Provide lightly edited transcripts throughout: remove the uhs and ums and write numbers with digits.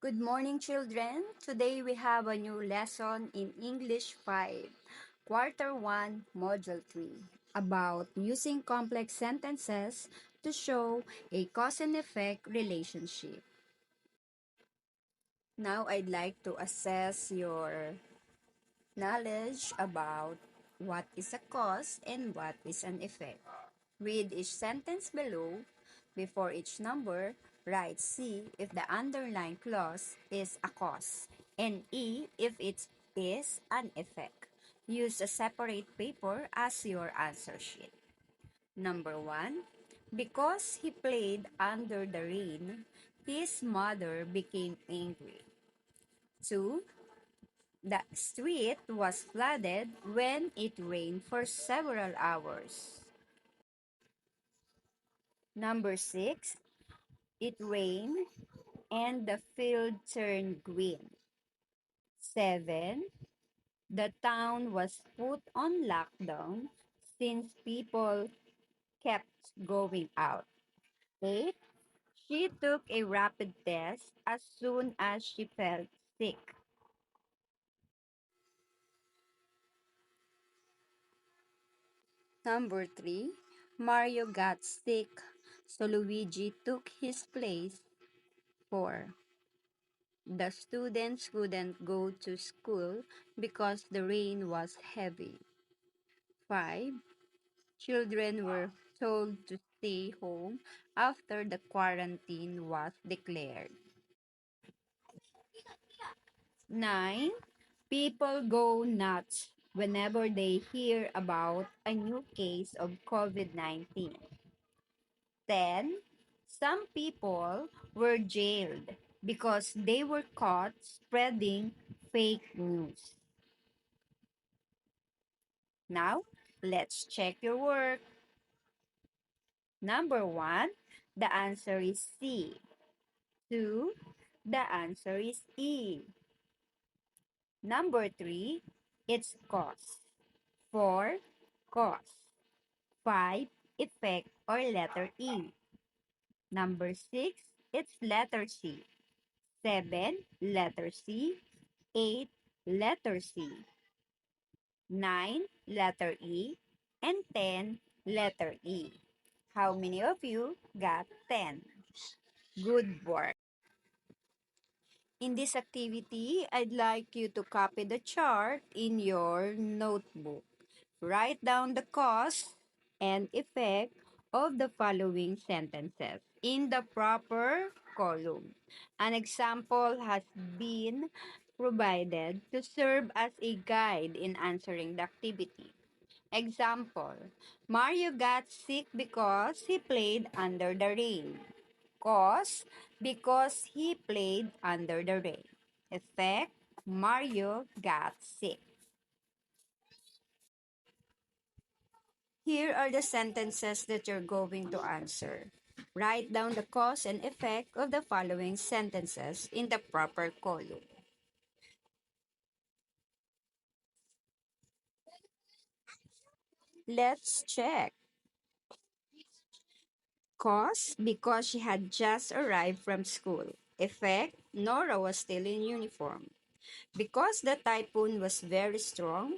Good morning, children. Today we have a new lesson in English 5, Quarter 1, Module 3, about using complex sentences to show a cause and effect relationship. Now I'd like to assess your knowledge about what is a cause and what is an effect. Read each sentence below. Before each number, write C if the underlying clause is a cause and E if it is an effect. Use a separate paper as your answer sheet. Number 1. Because he played under the rain, his mother became angry. 2. The street was flooded when it rained for several hours. Number 6. It rained and the field turned green. 7. The town was put on lockdown since people kept going out. 8. She took a rapid test as soon as she felt sick. Number 3. Mario got sick, so Luigi took his place. 4. The students couldn't go to school because the rain was heavy. 5. Children were told to stay home after the quarantine was declared. 9. People go nuts whenever they hear about a new case of COVID-19. 10. Some people were jailed because they were caught spreading fake news. Now, let's check your work. Number 1, the answer is C. 2, the answer is E. Number 3, it's cause. 4, cause. 5, effect or letter E. Number 6, it's letter C. 7, letter C. 8, letter C. 9, letter E. And 10, letter E. How many of you got 10? Good work. In this activity, I'd like you to copy the chart in your notebook. Write down the cause and effect of the following sentences in the proper column. An example has been provided to serve as a guide in answering the activity. Example, Mario got sick because he played under the rain. Cause, because he played under the rain. Effect, Mario got sick. Here are the sentences that you're going to answer. Write down the cause and effect of the following sentences in the proper column. Let's check. Cause, because she had just arrived from school. Effect, Nora was still in uniform. Because the typhoon was very strong,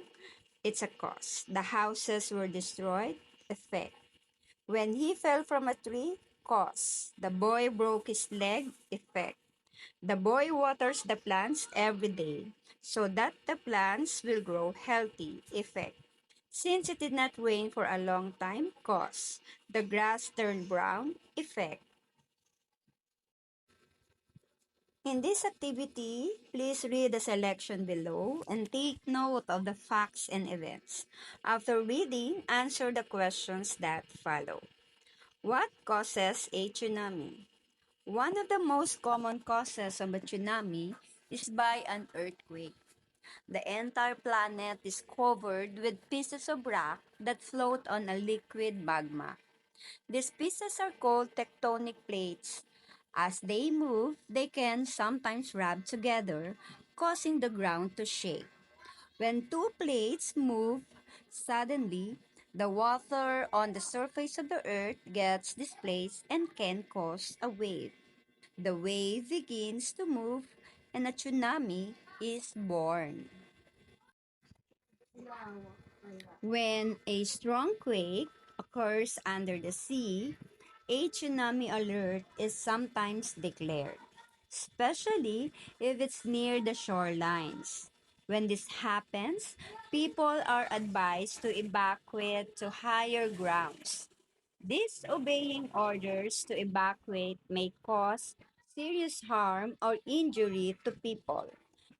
it's a cause. The houses were destroyed. Effect. When he fell from a tree, cause. The boy broke his leg. Effect. The boy waters the plants every day so that the plants will grow healthy. Effect. Since it did not rain for a long time, cause. The grass turned brown. Effect. In this activity, please read the selection below and take note of the facts and events. After reading, answer the questions that follow. What causes a tsunami? One of the most common causes of a tsunami is by an earthquake. The entire planet is covered with pieces of rock that float on a liquid magma. These pieces are called tectonic plates. As they move, they can sometimes rub together, causing the ground to shake. When two plates move suddenly, the water on the surface of the earth gets displaced and can cause a wave. The wave begins to move and a tsunami is born. When a strong quake occurs under the sea, a tsunami alert is sometimes declared, especially if it's near the shorelines. When this happens, people are advised to evacuate to higher grounds. Disobeying orders to evacuate may cause serious harm or injury to people.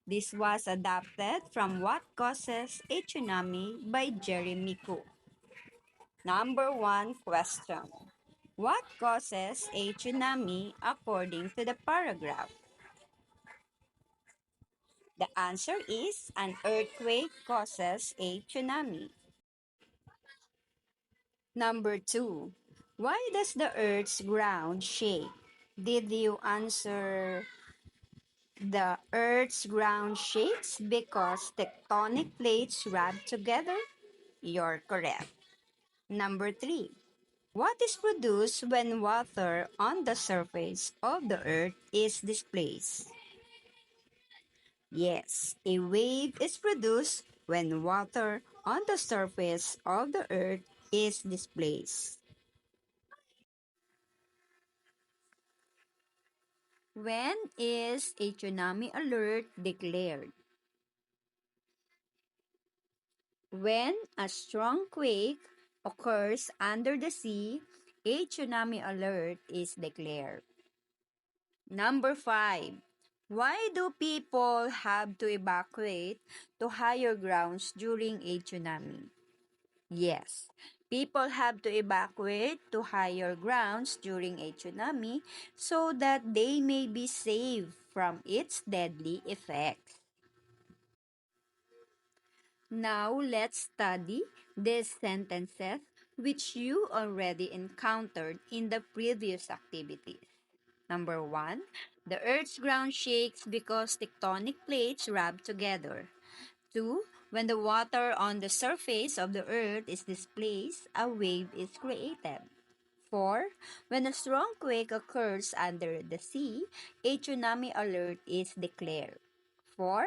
This was adapted from What Causes a Tsunami by Jeremy Cook. Number one question. What causes a tsunami according to the paragraph? The answer is an earthquake causes a tsunami. Number two. Why does the earth's ground shake? Did you answer the earth's ground shakes because tectonic plates rub together? You're correct. Number three. What is produced when water on the surface of the earth is displaced? Yes, a wave is produced when water on the surface of the earth is displaced. When is a tsunami alert declared? When a strong quake occurs under the sea, a tsunami alert is declared. Number 5. Why do people have to evacuate to higher grounds during a tsunami? Yes, people have to evacuate to higher grounds during a tsunami so that they may be saved from its deadly effects. Now let's study these sentences which you already encountered in the previous activities. Number 1, the Earth's ground shakes because tectonic plates rub together. 2, when the water on the surface of the Earth is displaced, a wave is created. 4, when a strong quake occurs under the sea, a tsunami alert is declared. 4,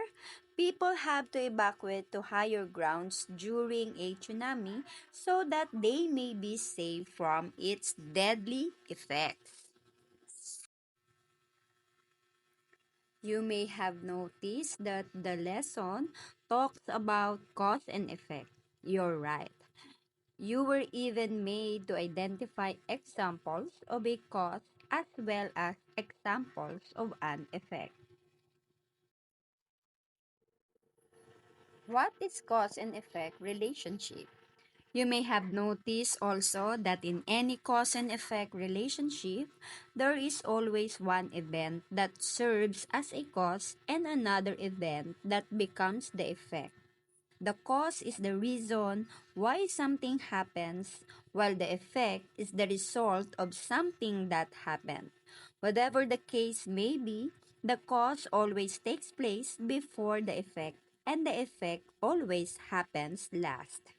people have to evacuate to higher grounds during a tsunami so that they may be saved from its deadly effects. You may have noticed that the lesson talks about cause and effect. You're right. You were even made to identify examples of a cause as well as examples of an effect. What is cause and effect relationship? You may have noticed also that in any cause and effect relationship, there is always one event that serves as a cause and another event that becomes the effect. The cause is the reason why something happens, while the effect is the result of something that happened. Whatever the case may be, the cause always takes place before the effect, and the effect always happens last.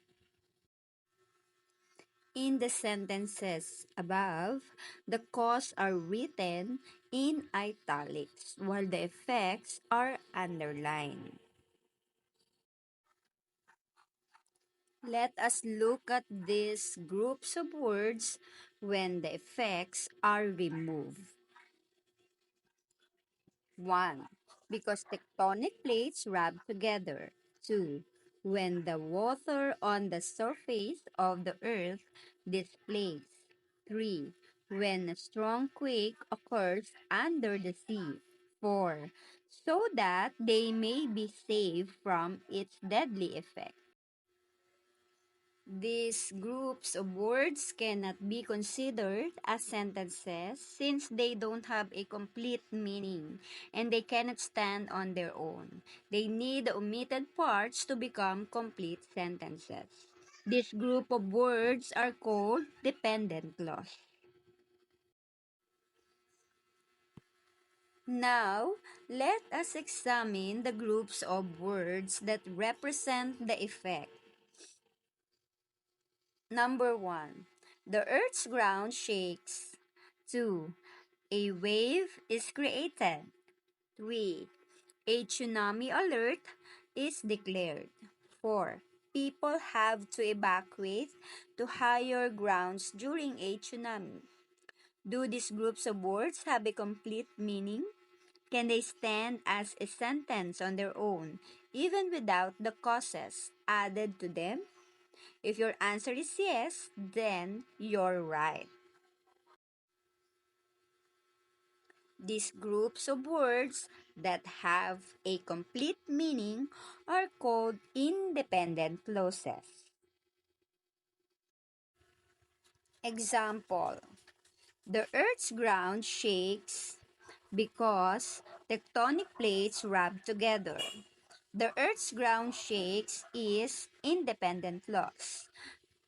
In the sentences above, the cause are written in italics, while the effects are underlined. Let us look at these groups of words when the effects are removed. 1. Because tectonic plates rub together. 2. When the water on the surface of the earth displaces. 3. When a strong quake occurs under the sea. 4. So that they may be saved from its deadly effect. These groups of words cannot be considered as sentences since they don't have a complete meaning and they cannot stand on their own. They need the omitted parts to become complete sentences. This group of words are called dependent clause. Now, let us examine the groups of words that represent the effect. Number 1. The Earth's ground shakes. 2. A wave is created. 3. A tsunami alert is declared. 4. People have to evacuate to higher grounds during a tsunami. Do these groups of words have a complete meaning? Can they stand as a sentence on their own, even without the causes added to them? If your answer is yes, then you're right. These groups of words that have a complete meaning are called independent clauses. Example: the Earth's ground shakes because tectonic plates rub together. The Earth's ground shakes is independent clause.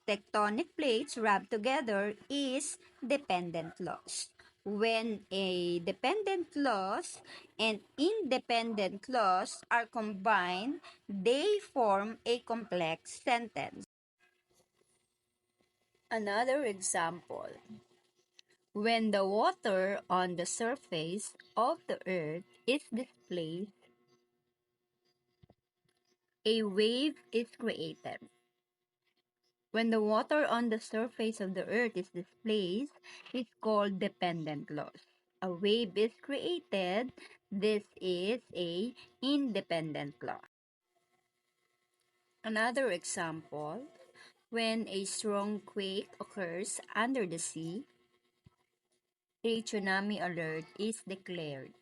Tectonic plates rub together is dependent clause. When a dependent clause and independent clause are combined, they form a complex sentence. Another example: when the water on the surface of the earth is displaced, a wave is created. When the water on the surface of the earth is displaced, it's called dependent loss. A wave is created. This is a independent loss. Another example: when a strong quake occurs under the sea, a tsunami alert is declared.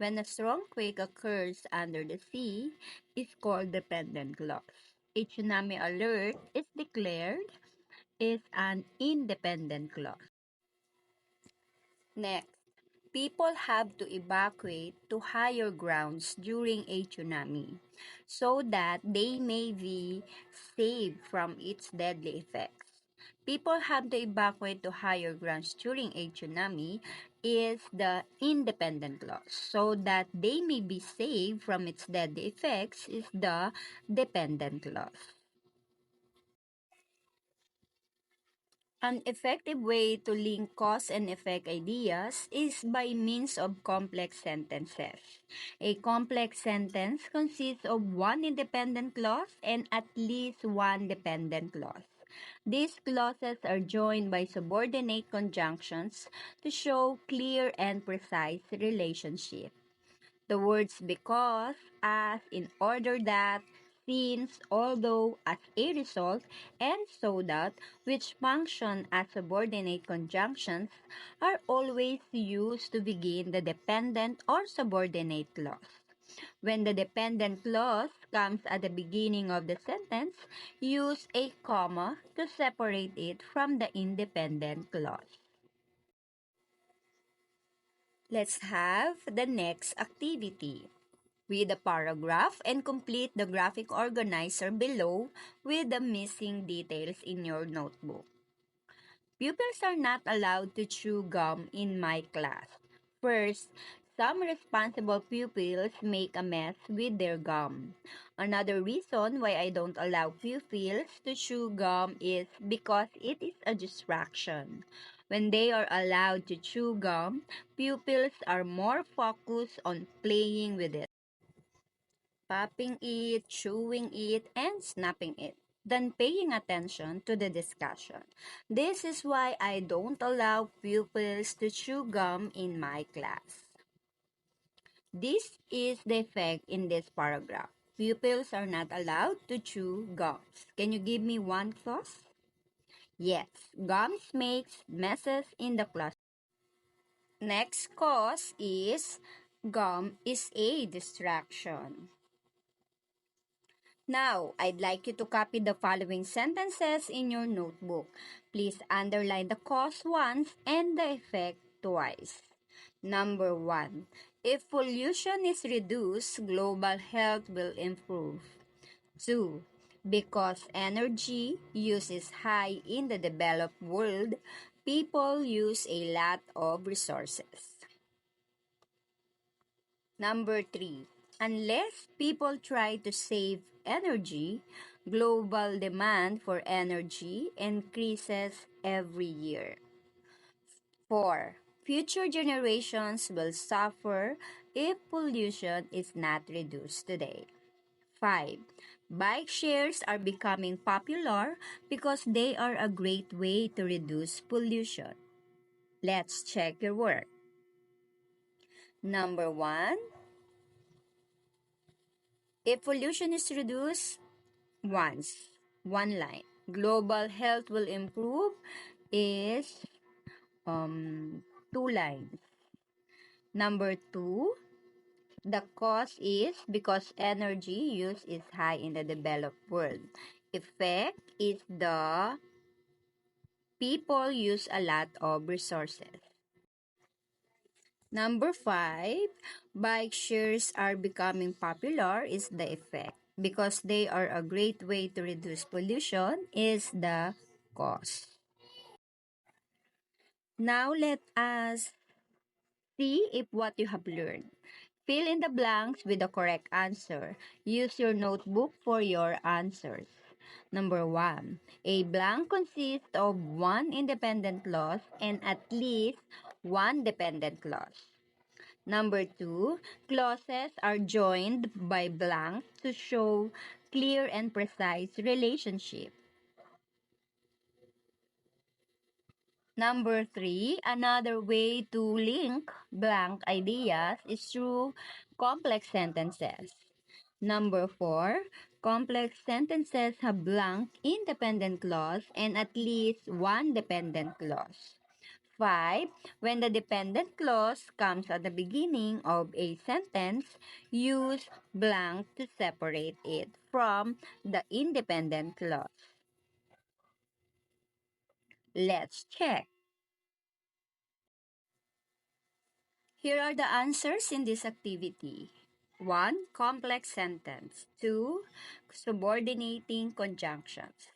When a strong quake occurs under the sea, it's called dependent loss. A tsunami alert is declared is an independent clause. Next, people have to evacuate to higher grounds during a tsunami so that they may be saved from its deadly effects. People have to evacuate to higher grounds during a tsunami is the independent clause. So that they may be saved from its deadly effects is the dependent clause. An effective way to link cause and effect ideas is by means of complex sentences. A complex sentence consists of one independent clause and at least one dependent clause. These clauses are joined by subordinate conjunctions to show clear and precise relationship. The words because, as, in order that, since, although, as a result, and so that, which function as subordinate conjunctions, are always used to begin the dependent or subordinate clause. When the dependent clause comes at the beginning of the sentence, use a comma to separate it from the independent clause. Let's have the next activity. Read the paragraph and complete the graphic organizer below with the missing details in your notebook. Pupils are not allowed to chew gum in my class. First, some responsible pupils make a mess with their gum. Another reason why I don't allow pupils to chew gum is because it is a distraction. When they are allowed to chew gum, pupils are more focused on playing with it, popping it, chewing it, and snapping it, than paying attention to the discussion. This is why I don't allow pupils to chew gum in my class. This is the effect in this paragraph. Pupils are not allowed to chew gums. Can you give me one clause? Yes, gums makes messes in the class. Next cause is gum is a distraction. Now, I'd like you to copy the following sentences in your notebook. Please underline the cause once and the effect twice. Number 1. If pollution is reduced, global health will improve. 2. Because energy use is high in the developed world, people use a lot of resources. Number 3. Unless people try to save energy, global demand for energy increases every year. 4. Future generations will suffer if pollution is not reduced today. 5. Bike shares are becoming popular because they are a great way to reduce pollution. Let's check your work. Number 1, if pollution is reduced once, one line, global health will improve is two lines. Number 2, the cause is because energy use is high in the developed world. Effect is the people use a lot of resources. Number 5, bike shares are becoming popular is the effect. Because they are a great way to reduce pollution is the cause. Now let us see if what you have learned. Fill in the blanks with the correct answer. Use your notebook for your answers. Number 1. A blank consists of one independent clause and at least one dependent clause. Number 2. Clauses are joined by blanks to show clear and precise relationship. Number 3, another way to link blank ideas is through complex sentences. Number 4, complex sentences have blank independent clause and at least one dependent clause. 5, when the dependent clause comes at the beginning of a sentence, use blank to separate it from the independent clause. Let's check. Here are the answers in this activity. 1. Complex sentence. 2. Subordinating conjunctions.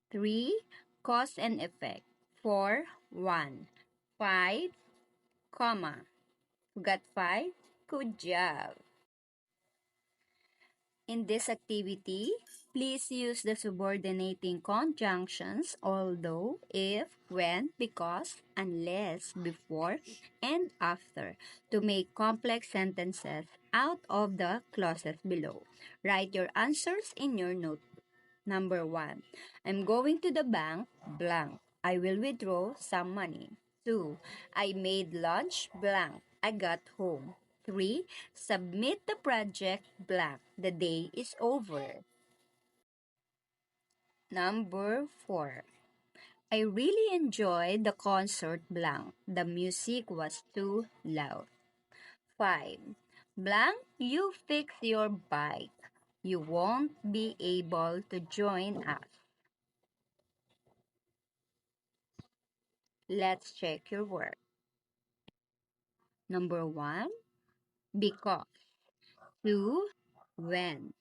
3. Cause and effect. 4. 1. 5. Comma. You got 5? Good job. In this activity, please use the subordinating conjunctions although, if, when, because, unless, before, and after to make complex sentences out of the clauses below. Write your answers in your notebook. Number 1. I'm going to the bank, blank. I will withdraw some money. 2. I made lunch, blank. I got home. 3. Submit the project, blank. The day is over. Number 4. I really enjoyed the concert, blank. The music was too loud. 5. Blank, you fix your bike. You won't be able to join us. Let's check your work. Number 1, because. 2, when.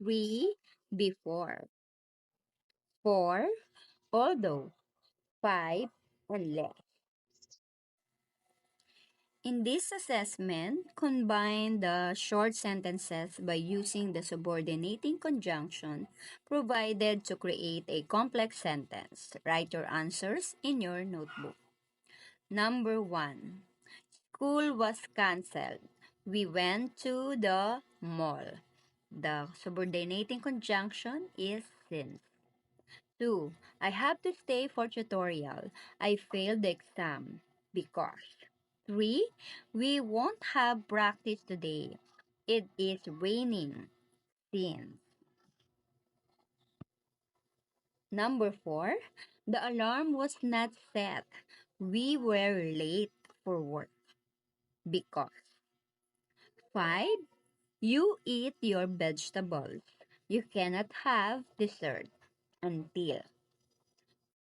3, before. 4, although. 5, unless. In this assessment, combine the short sentences by using the subordinating conjunction provided to create a complex sentence. Write your answers in your notebook. Number 1. School was canceled. We went to the mall. The subordinating conjunction is since. 2. I have to stay for tutorial. I failed the exam because. 3. We won't have practice today. It is raining since. Number 4. The alarm was not set. We were late for work because. 5. You eat your vegetables. You cannot have dessert until.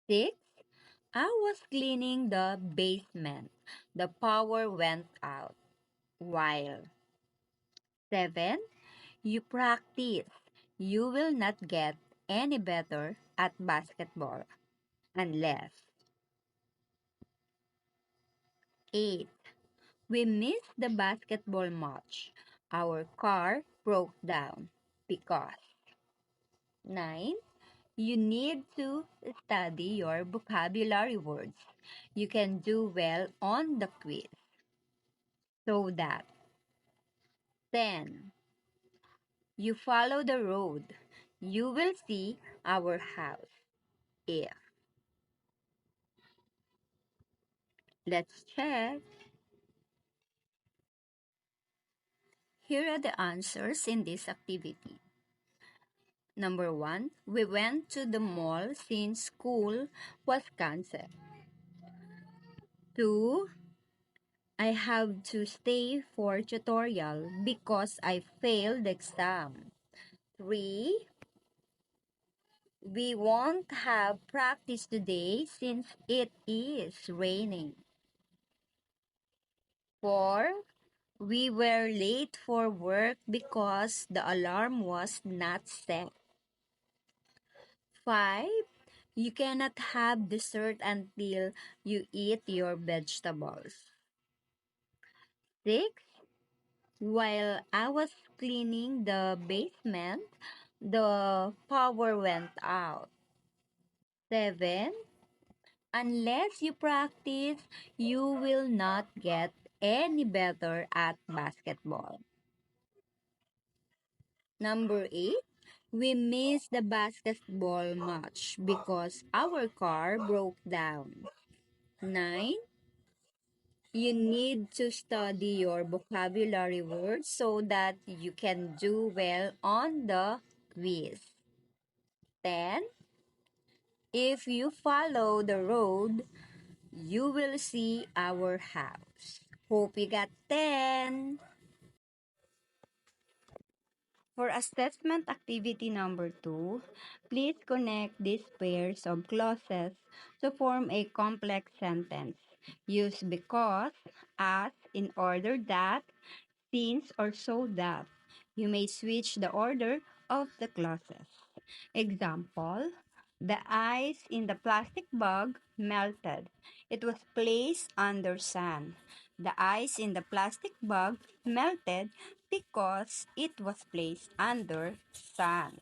6. I was cleaning the basement. The power went out. While. 7. You practice. You will not get any better at basketball unless. 8. We missed the basketball match. Our car broke down because. 9. You need to study your vocabulary words. You can do well on the quiz. So that. 10. You follow the road. You will see our house. If. Let's check. Here are the answers in this activity. Number 1, we went to the mall since school was cancelled. 2, I have to stay for tutorial because I failed the exam. 3, we won't have practice today since it is raining. 4, we were late for work because the alarm was not set. 5, you cannot have dessert until you eat your vegetables. 6, while I was cleaning the basement, the power went out. 7, unless you practice, you will not get any better at basketball. Number 8, we missed the basketball match because our car broke down. 9, you need to study your vocabulary words so that you can do well on the quiz. 10, if you follow the road, you will see our house. Hope you got 10. For assessment activity number 2, please connect these pairs of clauses to form a complex sentence. Use because, as, in order that, since, or so that. You may switch the order of the clauses. Example, the ice in the plastic bag melted. It was placed under sun. The ice in the plastic bag melted because it was placed under sun.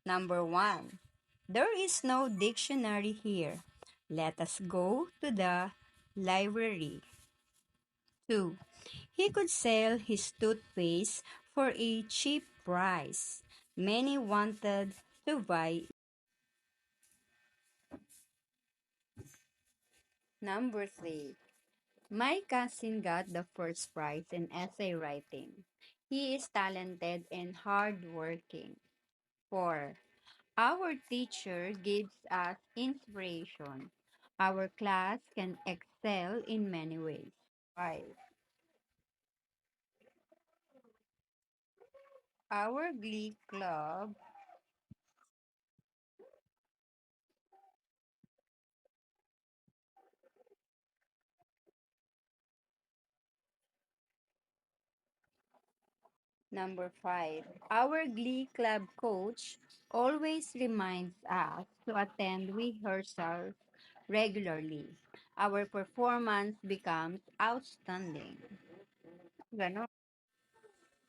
Number 1. There is no dictionary here. Let us go to the library. 2. He could sell his toothpaste for a cheap price. Many wanted to buy. Number 3. My cousin got the first prize in essay writing. He is talented and hardworking. 4. Our teacher gives us inspiration. Our class can excel in many ways. 5. Our glee club. Number 5. Our glee club coach always reminds us to attend rehearsals regularly. Our performance becomes outstanding. Ganon.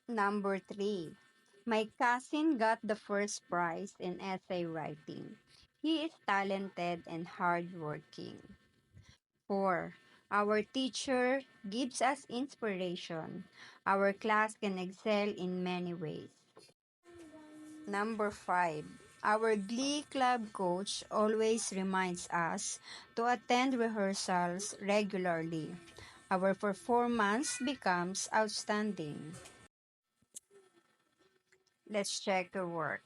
Number 3. My cousin got the first prize in essay writing. He is talented and hardworking. 4. Our teacher gives us inspiration. Our class can excel in many ways. Number 5. Our Glee Club coach always reminds us to attend rehearsals regularly. Our performance becomes outstanding. Let's check your work.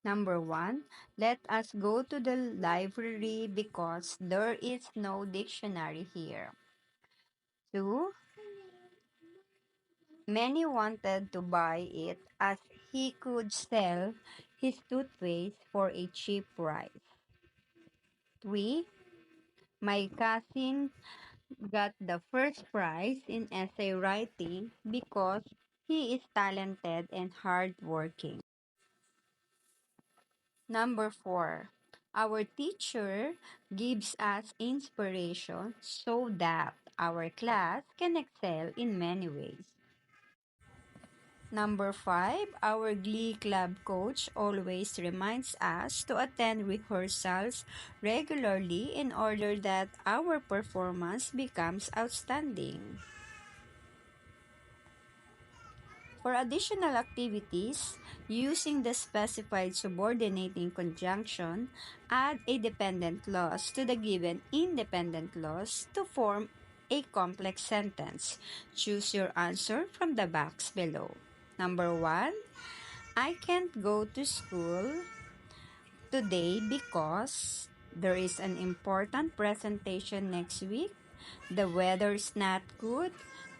Number 1. Let us go to the library because there is no dictionary here. 2. Many wanted to buy it as he could sell his toothpaste for a cheap price. 3. My cousin got the first prize in essay writing because he is talented and hardworking. Number 4. Our teacher gives us inspiration so that our class can excel in many ways. Number 5, our Glee Club coach always reminds us to attend rehearsals regularly in order that our performance becomes outstanding. For additional activities, using the specified subordinating conjunction, add a dependent clause to the given independent clause to form a complex sentence. Choose your answer from the box below. Number 1, I can't go to school today because there is an important presentation next week. The weather is not good.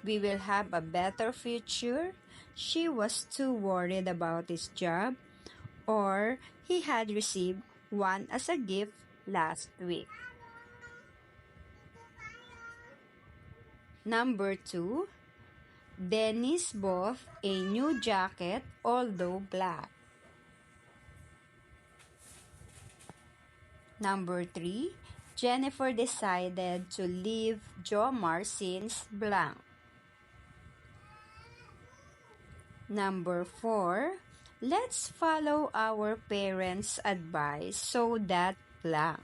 We will have a better future. She was too worried about his job, or he had received one as a gift last week. Number 2, Dennis bought a new jacket, although black. Number 3, Jennifer decided to leave Jomar since blank. Number 4, let's follow our parents' advice so that blank.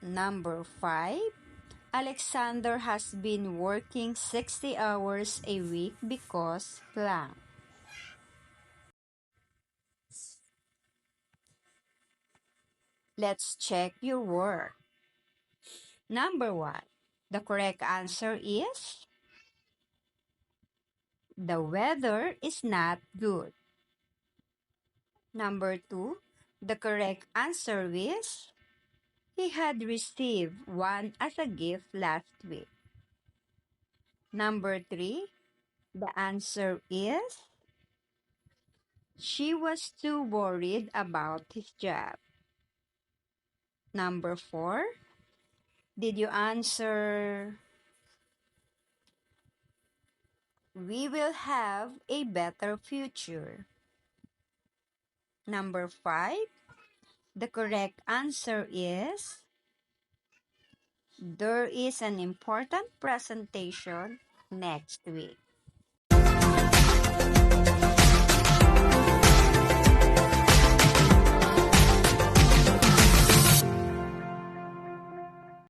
Number 5, Alexander has been working 60 hours a week because blank. Let's check your work. Number 1, the correct answer is the weather is not good. Number 2, the correct answer is he had received one as a gift last week. Number 3, the answer is she was too worried about his job. Number 4, did you answer we will have a better future? Number 5, the correct answer is there is an important presentation next week.